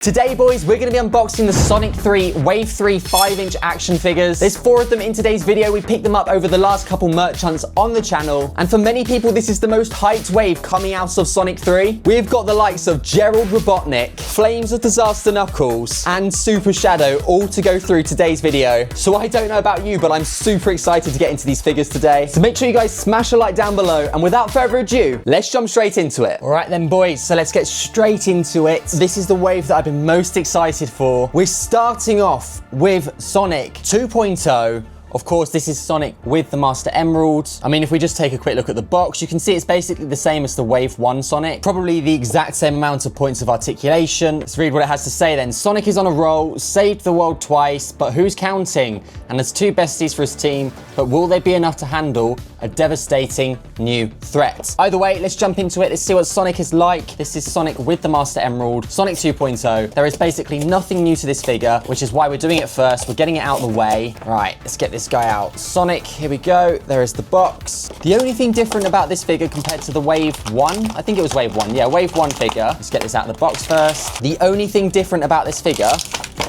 Today, boys, we're going to be unboxing the Sonic 3 Wave 3 5-inch action figures. There's 4 of them in today's video. We picked them up over the last couple merch hunts on the channel. And for many people, this is the most hyped wave coming out of Sonic 3. We've got the likes of Gerald Robotnik, Flames of Disaster Knuckles, and Super Shadow all to go through today's video. So I don't know about you, but I'm super excited to get into these figures today. So make sure you guys smash a like down below. And without further ado, let's jump straight into it. All right then, boys, so let's get straight into it. This is the wave that I've been most excited for. We're starting off with Sonic 2.0. Of course, this is Sonic with the Master Emerald. I mean, if we just take a quick look at the box, you can see it's basically the same as the Wave 1 Sonic. Probably the exact same amount of points of articulation. Let's read what it has to say then. Sonic is on a roll, saved the world twice, but who's counting? And there's 2 besties for his team, but will they be enough to handle a devastating new threat? Either way, let's jump into it. Let's see what Sonic is like. This is Sonic with the Master Emerald, Sonic 2.0. There is basically nothing new to this figure, which is why we're doing it first. We're getting it out of the way. Right, let's get this guy out. Sonic, here we go. There is the box. The only thing different about this figure compared to the Wave 1, I think it was Wave 1. Yeah, Wave 1 figure. Let's get this out of the box first. The only thing different about this figure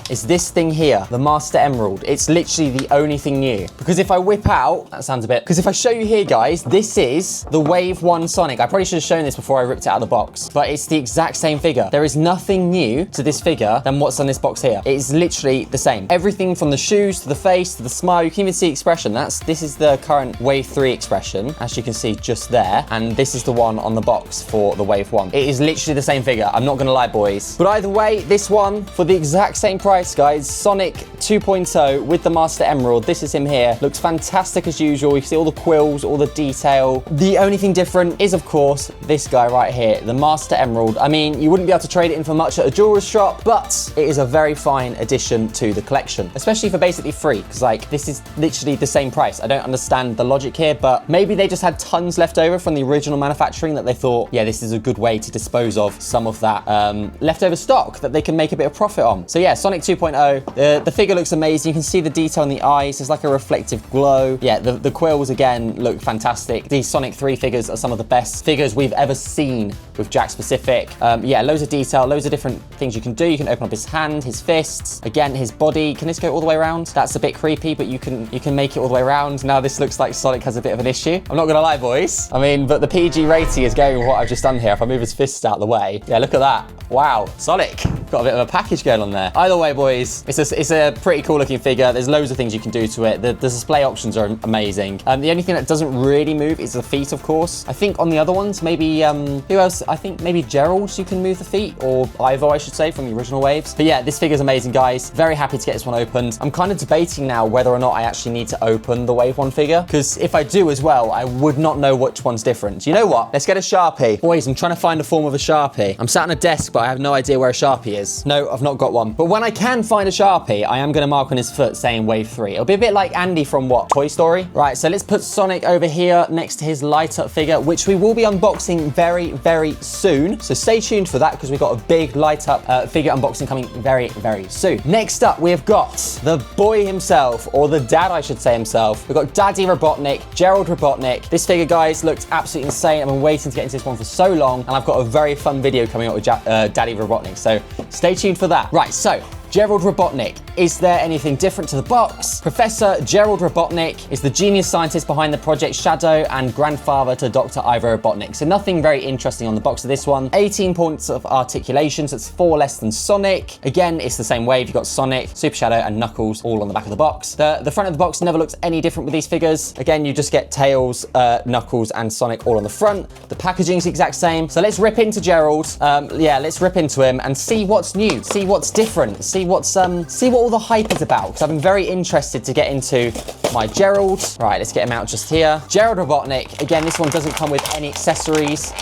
is this thing here, the Master Emerald. It's literally the only thing new. Because if I whip out, that sounds a bit, because if I show you here, guys, this is the Wave 1 Sonic. I probably should have shown this before I ripped it out of the box, but it's the exact same figure. There is nothing new to this figure than what's on this box here. It is literally the same. Everything from the shoes to the face to the smile, you can even see expression. This is the current Wave 3 expression, as you can see just there, and this is the one on the box for the Wave 1. It is literally the same figure. I'm not gonna lie, boys. But either way, this one, for the exact same price, guys, Sonic 2.0 with the Master Emerald. This is him here. Looks fantastic as usual. You see all the quills, all the detail. The only thing different is, of course, this guy right here, the Master Emerald. I mean, you wouldn't be able to trade it in for much at a jeweller's shop, but it is a very fine addition to the collection, especially for basically free, because like this is literally the same price. I don't understand the logic here, but maybe they just had tons left over from the original manufacturing that they thought, yeah, this is a good way to dispose of some of that leftover stock that they can make a bit of profit on. So yeah, Sonic 2.0, the figure looks amazing. You can see the detail in the eyes. There's like a reflective glow. Yeah, the quills again look fantastic. These Sonic 3 figures are some of the best figures we've ever seen with Jack specific. Yeah, loads of detail, loads of different things you can do. You can open up his hand, his fists, again, his body. Can this go all the way around? That's a bit creepy, but you can make it all the way around. Now this looks like Sonic has a bit of an issue. I'm not gonna lie, boys. I mean, but the PG rating is going with what I've just done here. If I move his fists out of the way, yeah, look at that. Wow, Sonic got a bit of a package going on there. Either way, boys, it's a pretty cool looking figure. There's loads of things you can do to it. The display options are amazing. The only thing that doesn't really move is the feet, of course. I think on the other ones, maybe, who else? I think maybe Gerald, you can move the feet, or Ivo, I should say, from the original waves. But yeah, this figure's amazing, guys. Very happy to get this one opened. I'm kind of debating now whether or not I actually need to open the Wave 1 figure, because if I do as well, I would not know which one's different. You know what? Let's get a Sharpie. Boys, I'm trying to find a form of a Sharpie. I'm sat on a desk, but I have no idea where a Sharpie is. No, I've not got one. But when I can find a Sharpie, I am going to mark on his foot saying Wave 3. It'll be a bit like Andy from what? Toy Story? Right, so let's put Sonic over here next to his light up figure, which we will be unboxing very, very soon. So stay tuned for that, because we've got a big light up figure unboxing coming very, very soon. Next up, we've got the boy himself, or the dad, I should say himself. We've got Daddy Robotnik, Gerald Robotnik. This figure, guys, looks absolutely insane. I've been waiting to get into this one for so long, and I've got a very fun video coming up with Daddy Robotnik. So stay tuned for that. Right, so Gerald Robotnik. Is there anything different to the box? Professor Gerald Robotnik is the genius scientist behind the Project Shadow and grandfather to Dr. Ivo Robotnik. So nothing very interesting on the box of this one. 18 points of articulation, so it's 4 less than Sonic. Again, it's the same wave. You've got Sonic, Super Shadow, and Knuckles all on the back of the box. The front of the box never looks any different with these figures. Again, you just get Tails, Knuckles, and Sonic all on the front. The packaging is the exact same. So let's rip into Gerald. Yeah, let's rip into him and see what's new, see what's different, see what all the hype is about, because I've been very interested to get into my Gerald. Right, let's get him out just here. Gerald Robotnik. Again, this one doesn't come with any accessories.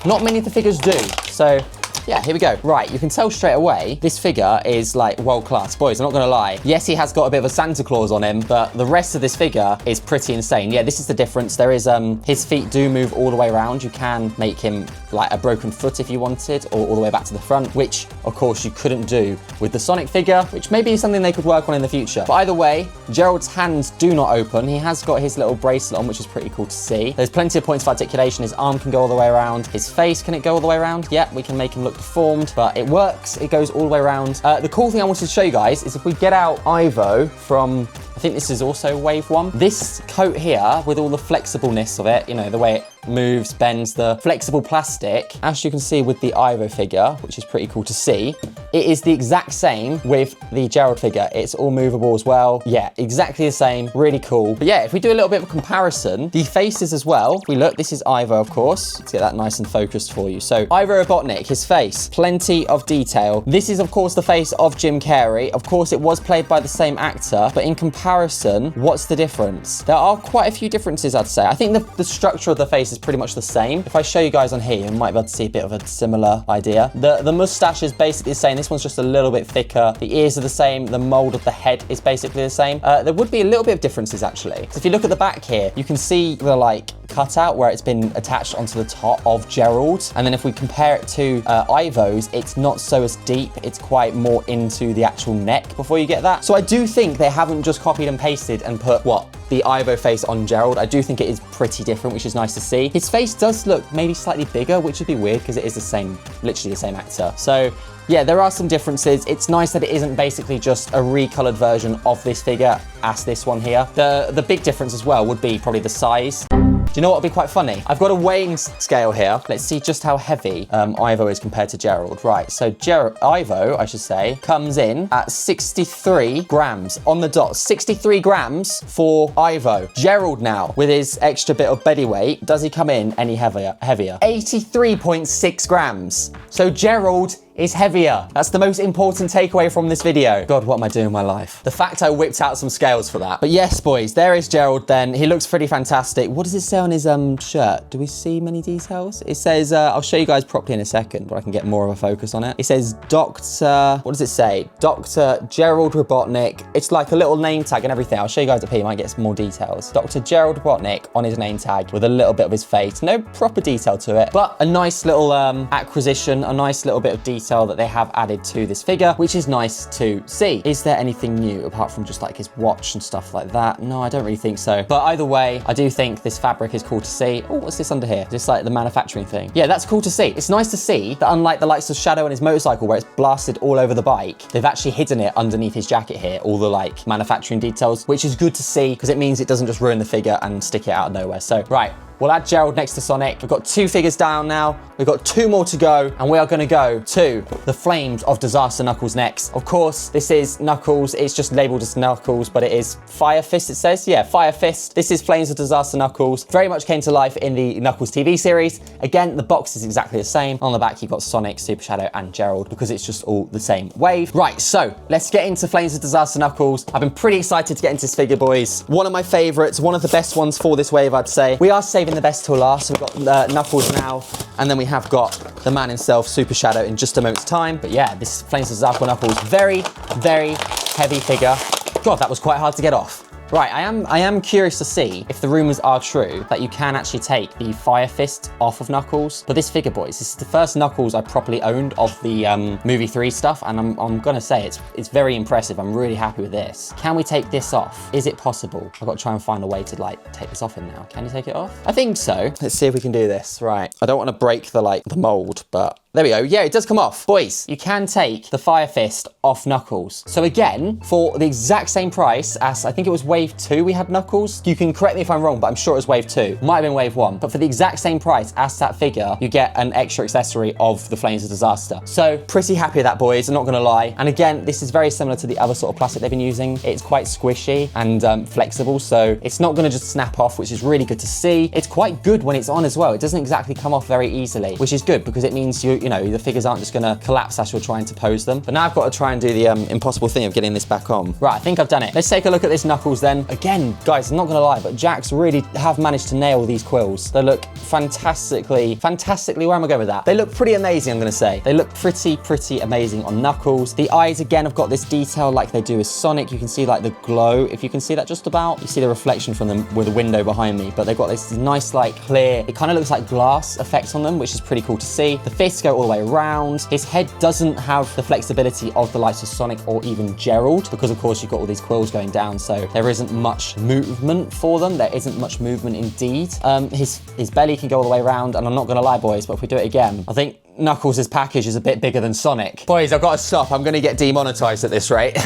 Not many of the figures do. So yeah, here we go. Right, you can tell straight away, this figure is like world class. Boys, I'm not gonna lie. Yes, he has got a bit of a Santa Claus on him, but the rest of this figure is pretty insane. Yeah, this is the difference. There is, his feet do move all the way around. You can make him like a broken foot if you wanted, or all the way back to the front, which of course you couldn't do with the Sonic figure, which may be something they could work on in the future. But either way, Gerald's hands do not open. He has got his little bracelet on, which is pretty cool to see. There's plenty of points of articulation. His arm can go all the way around. His face, can it go all the way around? Yeah, we can make him look look deformed, but it works. It goes all the way around. The cool thing I wanted to show you guys is if we get out Ivo from, I think this is also wave 1. This coat here, with all the flexibleness of it, you know, the way it moves, bends, the flexible plastic, as you can see with the Ivo figure, which is pretty cool to see, it is the exact same with the Gerald figure. It's all movable as well. Yeah, exactly the same, really cool. But yeah, if we do a little bit of a comparison, the faces as well, if we look, this is Ivo, of course. Let's get that nice and focused for you. So Ivo Robotnik, his face, plenty of detail. This is, of course, the face of Jim Carrey. Of course, it was played by the same actor, but in comparison, what's the difference? There are quite a few differences, I'd say. I think the structure of the face is pretty much the same. If I show you guys on here, you might be able to see a bit of a similar idea. The mustache is basically the same. This one's just a little bit thicker. The ears are the same. The mold of the head is basically the same. There would be a little bit of differences, actually. So if you look at the back here, you can see the, like, cutout where it's been attached onto the top of Gerald. And then if we compare it to Ivo's, it's not so as deep. It's quite more into the actual neck before you get that. So I do think they haven't just copied and pasted and put, what, the Ivo face on Gerald. I do think it is pretty different, which is nice to see. His face does look maybe slightly bigger, which would be weird because it is the same, literally the same actor. So yeah, there are some differences. It's nice that it isn't basically just a recolored version of this figure as this one here. The big difference as well would be probably the size. Do you know what would be quite funny? I've got a weighing scale here. Let's see just how heavy Ivo is compared to Gerald. Right, so Ivo, I should say, comes in at 63 grams on the dot. 63 grams for Ivo. Gerald now, with his extra bit of belly weight, does he come in any heavier? 83.6 grams. So Gerald is heavier. That's the most important takeaway from this video. God, what am I doing with my life? The fact I whipped out some scales for that. But yes, boys, there is Gerald then. He looks pretty fantastic. What does it say on his shirt? Do we see many details? It says, I'll show you guys properly in a second, where I can get more of a focus on it. It says Dr. What does it say? Dr. Gerald Robotnik. It's like a little name tag and everything. I'll show you guys up here. You might get some more details. Dr. Gerald Robotnik on his name tag with a little bit of his face. No proper detail to it, but a nice little acquisition, a nice little bit of detail that they have added to this figure, which is nice to see. Is there anything new apart from just like his watch and stuff like that? No, I don't really think so. But either way, I do think this fabric is cool to see. Oh, what's this under here? Just like the manufacturing thing. Yeah, that's cool to see. It's nice to see that unlike the likes of Shadow and his motorcycle where it's blasted all over the bike, they've actually hidden it underneath his jacket here, all the like manufacturing details, which is good to see because it means it doesn't just ruin the figure and stick it out of nowhere. So, right. We'll add Gerald next to Sonic. We've got 2 figures down now. We've got 2 more to go, and we are going to go to the Flames of Disaster Knuckles next. Of course, this is Knuckles. It's just labeled as Knuckles, but it is Fire Fist, it says. Yeah, Fire Fist. This is Flames of Disaster Knuckles. Very much came to life in the Knuckles TV series. Again, the box is exactly the same. On the back, you've got Sonic, Super Shadow, and Gerald, because it's just all the same wave. Right, so let's get into Flames of Disaster Knuckles. I've been pretty excited to get into this figure, boys. One of my favorites, one of the best ones for this wave, I'd say. We are saving the best till last. So we've got Knuckles now, and then we have got the man himself, Super Shadow, in just a moment's time. But yeah, this Flames of Disaster Knuckles, very, very heavy figure. God, that was quite hard to get off. Right, I am curious to see if the rumors are true that you can actually take the Fire Fist off of Knuckles. But this figure, boys, this is the first Knuckles I properly owned of the movie 3 stuff, and I'm gonna say it's very impressive. I'm really happy with this. Can we take this off? Is it possible? I've got to try and find a way to like take this off him now. Can you take it off? I think so. Let's see if we can do this. Right, I don't want to break the mold, but there we go. Yeah, it does come off. Boys, you can take the Fire Fist off Knuckles. So again, for the exact same price as, I think it was Wave 2 we had Knuckles. You can correct me if I'm wrong, but I'm sure it was Wave 2. Might have been Wave 1. But for the exact same price as that figure, you get an extra accessory of the Flames of Disaster. So pretty happy with that, boys. I'm not going to lie. And again, this is very similar to the other sort of plastic they've been using. It's quite squishy and flexible, so it's not going to just snap off, which is really good to see. It's quite good when it's on as well. It doesn't exactly come off very easily, which is good because it means you know, the figures aren't just gonna collapse as you're trying to pose them. But now I've got to try and do the impossible thing of getting this back on. Right, I think I've done it. Let's take a look at this Knuckles then. Again, guys, I'm not gonna lie, but Jax really have managed to nail these quills. They look fantastically, where am I going with that? They look pretty amazing, I'm gonna say. They look pretty amazing on Knuckles. The eyes, again, have got this detail like they do with Sonic. You can see like the glow, if you can see that just about. You see the reflection from them with a window behind me, but they've got this nice, like, clear, it kind of looks like glass effect on them, which is pretty cool to see. The fists go all the way around. His head doesn't have the flexibility of the likes of Sonic or even Gerald, because of course you've got all these quills going down, so there isn't much movement for them. There isn't much movement indeed. His belly can go all the way around, and I'm not gonna lie, boys, but if we do it again, I think Knuckles' package is a bit bigger than Sonic. Boys, I've got to stop. I'm gonna get demonetized at this rate.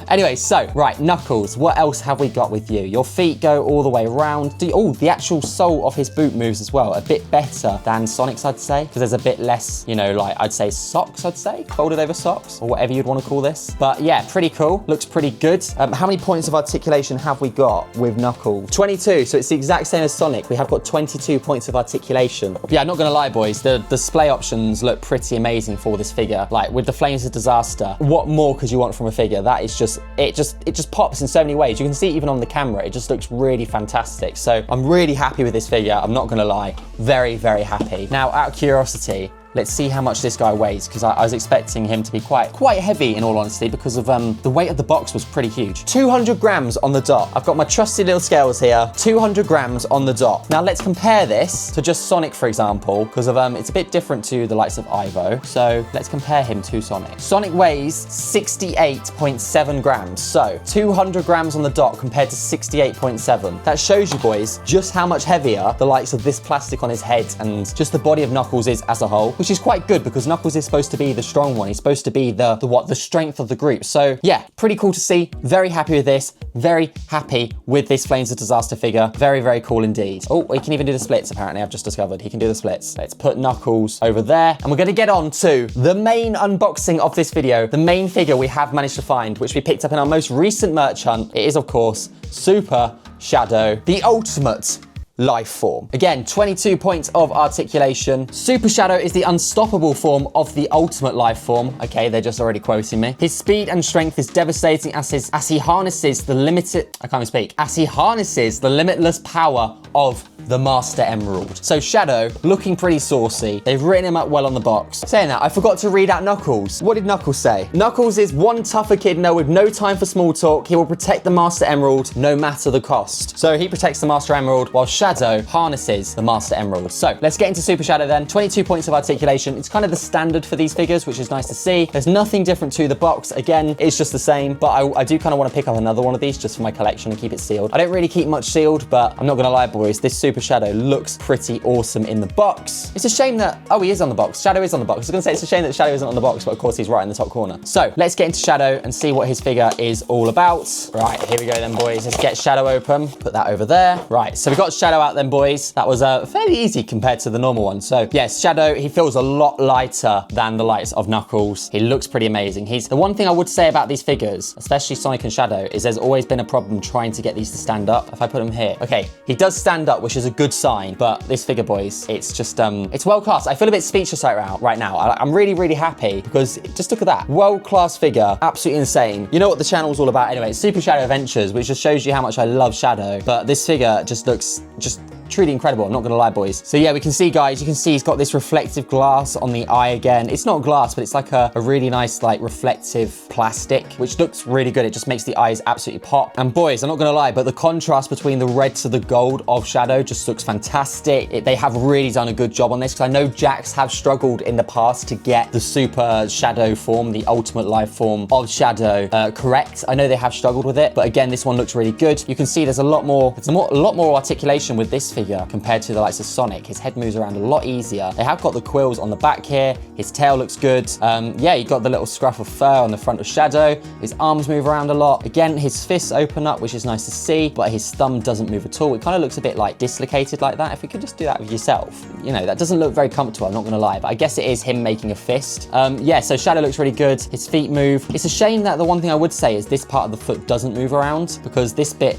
Anyway, so, right, Knuckles, what else have we got with you? Your feet go all the way around. Oh, the actual sole of his boot moves as well. A bit better than Sonic's, I'd say, because there's a bit less, you know, like, I'd say socks, folded over socks, or whatever you'd want to call this. But yeah, pretty cool. Looks pretty good. How many points of articulation have we got with Knuckles? 22, so it's the exact same as Sonic. We have got 22 points of articulation. Yeah, I'm not gonna lie, boys, the display options look pretty amazing for this figure. Like, with the Flames of Disaster, what more could you want from a figure? That is just, it just pops in so many ways. You can see even on the camera, it just looks really fantastic. So I'm really happy with this figure. I'm not gonna lie, very, very happy. Now, out of curiosity, let's see how much this guy weighs, because I was expecting him to be quite heavy, in all honesty, because of the weight of the box was pretty huge. 200 grams on the dot. I've got my trusty little scales here. 200 grams on the dot. Now let's compare this to just Sonic, for example, because of it's a bit different to the likes of Ivo. So let's compare him to Sonic. Sonic weighs 68.7 grams. So 200 grams on the dot compared to 68.7. That shows you, boys, just how much heavier the likes of this plastic on his head and just the body of Knuckles is as a whole, which is quite good because Knuckles is supposed to be the strong one. He's supposed to be the strength of the group. So yeah, pretty cool to see. Very happy with this. Very happy with this Flames of Disaster figure. Very, very cool indeed. Oh, he can even do the splits, apparently. I've just discovered he can do the splits. Let's put Knuckles over there. And we're going to get on to the main unboxing of this video. The main figure we have managed to find, which we picked up in our most recent merch hunt. It is, of course, Super Shadow, the ultimate life form. Again, 22 points of articulation. Super Shadow is the unstoppable form of the ultimate life form. Okay, they're just already quoting me. His speed and strength is devastating as he harnesses the limitless power of the Master Emerald. So Shadow, looking pretty saucy. They've written him up well on the box. Saying that, I forgot to read out Knuckles. What did Knuckles say? Knuckles is one tough echidna with no time for small talk. He will protect the Master Emerald no matter the cost. So he protects the Master Emerald while Shadow harnesses the Master Emerald. So let's get into Super Shadow then. 22 points of articulation. It's kind of the standard for these figures, which is nice to see. There's nothing different to the box. Again, it's just the same, but I do kind of want to pick up another one of these just for my collection and keep it sealed. I don't really keep much sealed, but I'm not gonna lie, boys, this Super Shadow looks pretty awesome in the box. It's a shame that, oh, he is on the box. Shadow is on the box. I was gonna say it's a shame that Shadow isn't on the box, but of course he's right in the top corner. So let's get into Shadow and see what his figure is all about. Right, here we go then, boys. Let's get Shadow open. Put that over there. Right, so we got Shadow out then, boys. That was fairly easy compared to the normal one. So yes, Shadow, he feels a lot lighter than the likes of Knuckles. He looks pretty amazing. The one thing I would say about these figures, especially Sonic and Shadow, is there's always been a problem trying to get these to stand up. If I put him here, okay, he does stand up, which is a good sign, but this figure, boys, it's just, it's world-class. I feel a bit speechless right now. I'm really, really happy because just look at that. World-class figure, absolutely insane. You know what the channel's all about anyway. It's Super Shadow Adventures, which just shows you how much I love Shadow, but this figure just looks truly incredible. I'm not gonna lie, boys. So yeah, we can see, guys, you can see he's got this reflective glass on the eye again. It's not glass, but it's like a really nice, like, reflective plastic, which looks really good. It just makes the eyes absolutely pop. And boys, I'm not gonna lie, but the contrast between the red to the gold of Shadow just looks fantastic. They have really done a good job on this, because I know Jax have struggled in the past to get the Super Shadow form, the ultimate life form of Shadow, correct. I know they have struggled with it, but again, this one looks really good. You can see there's a lot more articulation with this figure compared to the likes of Sonic. His head moves around a lot easier. They have got the quills on the back here. His tail looks good. Yeah, you got the little scruff of fur on the front of Shadow. His arms move around a lot. Again, his fists open up, which is nice to see, but his thumb doesn't move at all. It kind of looks a bit like dislocated like that. If we could just do that with yourself, you know, that doesn't look very comfortable, I'm not gonna lie, but I guess it is him making a fist. Yeah, so Shadow looks really good. His feet move. It's a shame that the one thing I would say is this part of the foot doesn't move around, because this bit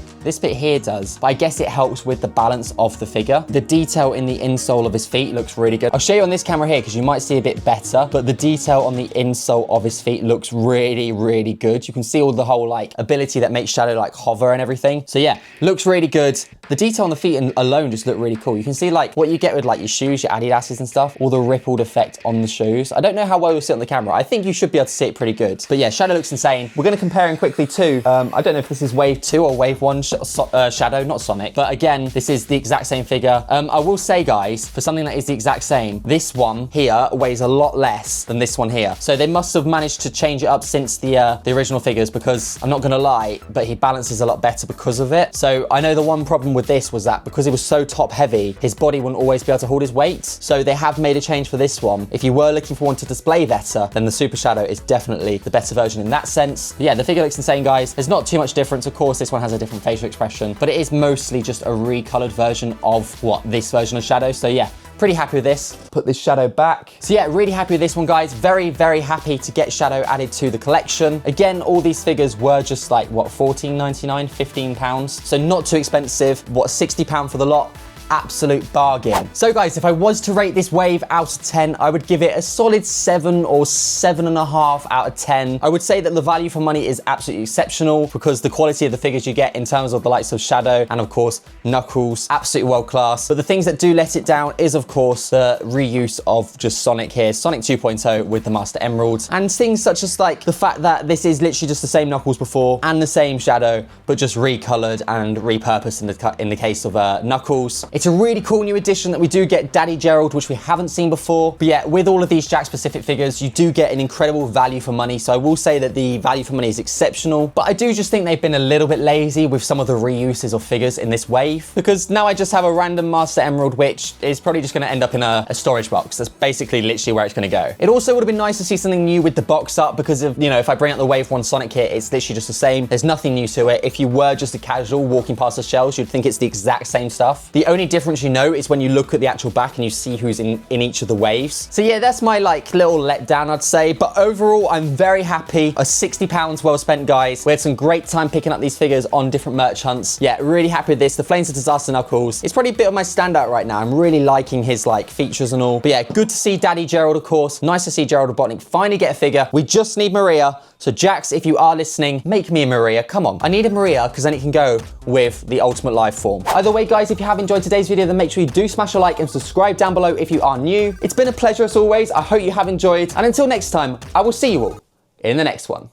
here does, but I guess it helps with the balance of the figure. The detail in the insole of his feet looks really good. I'll show you on this camera here because you might see a bit better, but the detail on the insole of his feet looks really, really good. You can see all the whole like ability that makes Shadow like hover and everything. So yeah, looks really good. The detail on the feet alone just look really cool. You can see like what you get with like your shoes, your Adidas's and stuff, all the rippled effect on the shoes. I don't know how well you'll see it on the camera. I think you should be able to see it pretty good. But yeah, Shadow looks insane. We're going to compare him quickly to, I don't know if this is wave 2 or wave 1 Shadow, not Sonic, but again, this is the exact exact same figure. I will say, guys, for something that is the exact same, this one here weighs a lot less than this one here. So they must have managed to change it up since the original figures, because I'm not gonna lie, but he balances a lot better because of it. So I know the one problem with this was that because he was so top heavy, his body wouldn't always be able to hold his weight. So they have made a change for this one. If you were looking for one to display better, then the Super Shadow is definitely the better version in that sense. But yeah, the figure looks insane, guys. There's not too much difference. Of course, this one has a different facial expression, but it is mostly just a recolored version of what this version of Shadow. So yeah, pretty happy with this. Put this Shadow back. So yeah, really happy with this one, guys. Very, very happy to get Shadow added to the collection. Again, all these figures were just like, what, £14.99, £15? So not too expensive. What, £60 for the lot? Absolute bargain. So guys, if I was to rate this wave out of 10, I would give it a solid 7 or 7.5 out of 10. I would say that the value for money is absolutely exceptional because the quality of the figures you get in terms of the likes of Shadow and of course Knuckles, absolutely world class. But the things that do let it down is of course the reuse of just Sonic here, Sonic 2.0 with the Master Emeralds, and things such as like the fact that this is literally just the same Knuckles before and the same Shadow, but just recolored and repurposed in the case of Knuckles. It's a really cool new addition that we do get Daddy Gerald, which we haven't seen before. But yeah, with all of these Jack-specific figures, you do get an incredible value for money. So I will say that the value for money is exceptional. But I do just think they've been a little bit lazy with some of the reuses of figures in this wave. Because now I just have a random Master Emerald, which is probably just going to end up in a storage box. That's basically literally where it's going to go. It also would have been nice to see something new with the box art because of, you know, if I bring out the Wave 1 Sonic kit, it's literally just the same. There's nothing new to it. If you were just a casual walking past the shelves, you'd think it's the exact same stuff. The only difference you know is when you look at the actual back and you see who's in each of the waves. So yeah, that's my like little letdown, I'd say. But overall, I'm very happy. £60 well spent, guys. We had some great time picking up these figures on different merch hunts. Yeah, really happy with this. The Flames of Disaster Knuckles, it's probably a bit of my standout right now. I'm really liking his like features and all. But yeah, good to see Daddy Gerald, of course. Nice to see Gerald Robotnik finally get a figure. We just need Maria. So Jax, if you are listening, make me a Maria. Come on. I need a Maria because then it can go with the Ultimate Life form. Either way, guys, if you have enjoyed today's video, then make sure you do smash a like and subscribe down below if you are new. It's been a pleasure as always. I hope you have enjoyed. And until next time, I will see you all in the next one.